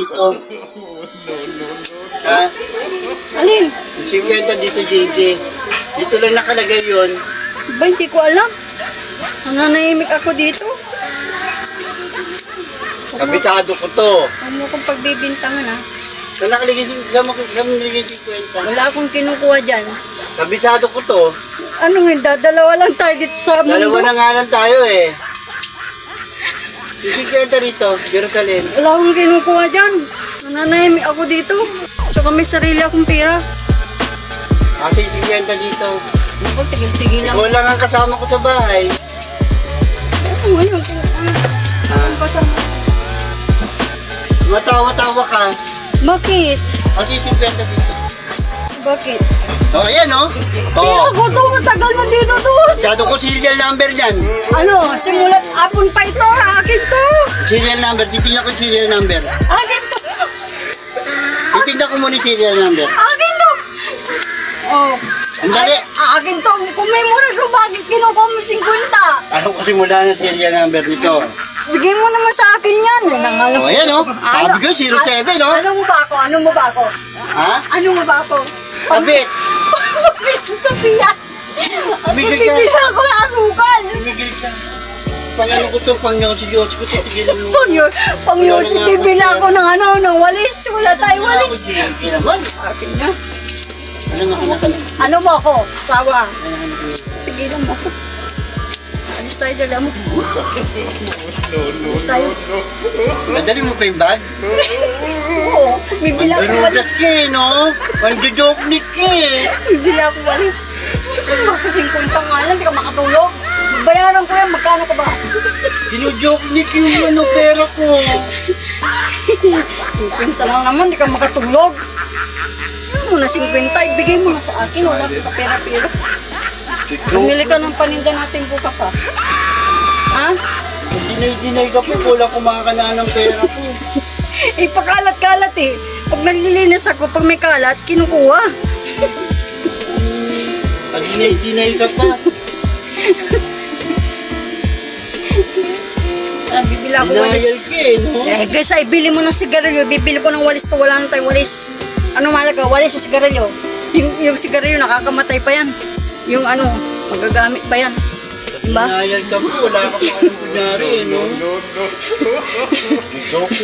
dito. Ha? Alin? Yung 50 dito, JJ. Dito lang nakalagay yun. Ba, hindi ko alam. Nananahimik ako dito. Kabisado ko to. Huwag mo kong pagbibintangan ha. Saan nakalagay nakalagay 50? Wala akong kinukuha dyan. Kabisado ko to. Ano yun, dadalawa lang tayo dito sa mundo. Dalawa na nga lang tayo eh. Yung 50 rito, Jerusalem. Wala akong kinukuha dyan. Nananahimik ako dito. Tsaka may sarili akong pera. Kasi yung 50 dito. Ako, tigil-tigil lang. Ikaw lang ang kasama ko sa bahay. Ano ngayon? Ano kasama? Matawa-tawa ka. Bakit? Kasi yung 50 dito. Bakit? Oh, ayan oh. Pera ko to, matagal na dito to. Masyado ko serial number dyan. Ano, simulat apon pa ito, akin to. Serial number, titignan ko yung serial number. Akin to. Titignan ko muna yung serial number. Akin to. Oh. Ang dali. Akin to. Kung may mura so bakit kinukuha mo 50? Ano ko simula ng serial number nito? Bigay mo naman sa akin yan. Oh, ayan oh. Sabi ko, 07 oh. Ano mo ba ako? Ano mo ba ako? Ha? Ano mo ba ako? Kabit. Sabi yan. Tumigil ka. Bibisa ako ng asukal. Tumigil ka. Pangano ko to, pangyosi-yosi ko to, tigilan mo. Pang-yosi, bibili ako ng ano, ng walis. Wala tayong walis. Hindi naman. Akin na. Ano nga anak? Ano mo ako? Sawa. Ano nga anak? Tigilan mo ako. Alis tayo, dala mo. Alis tayo. Madali mo pa yung bag? Oo, bibili ako walis. Marugas ka eh, no? Manjojoknik ka eh. Bibili ako walis. Baka 50 nga lang, di ka makatulog. Bayaran ko yan, magkano ka ba? Ginojoknik yung ano pera ko. 50 lang naman, di ka makatulog. Ano mo na 50, ibigay mo na sa akin. Wala ka pera-pera. Bumili ka ng paninda natin bukas ha. Ha? Dinay-dinay ka po, kulang kumakana ng pera ko. Ipakalat-kalat eh. Pag naglilinis ako, pag may kalat, kinukuha. Dinay-dinay ka pa. Bibili ako walis. Dinayal ka eh, no? Guys, ay bili mo ng sigarilyo. Bibili ko ng walis to. Wala na tayong walis. Ano mahalaga? Walis o sigarilyo? Yung sigarilyo, nakakamatay pa yan. Yung ano, magagamit pa yan. Diba? Dinayal ka po, wala ka pa anong kunyari eh, no? Joke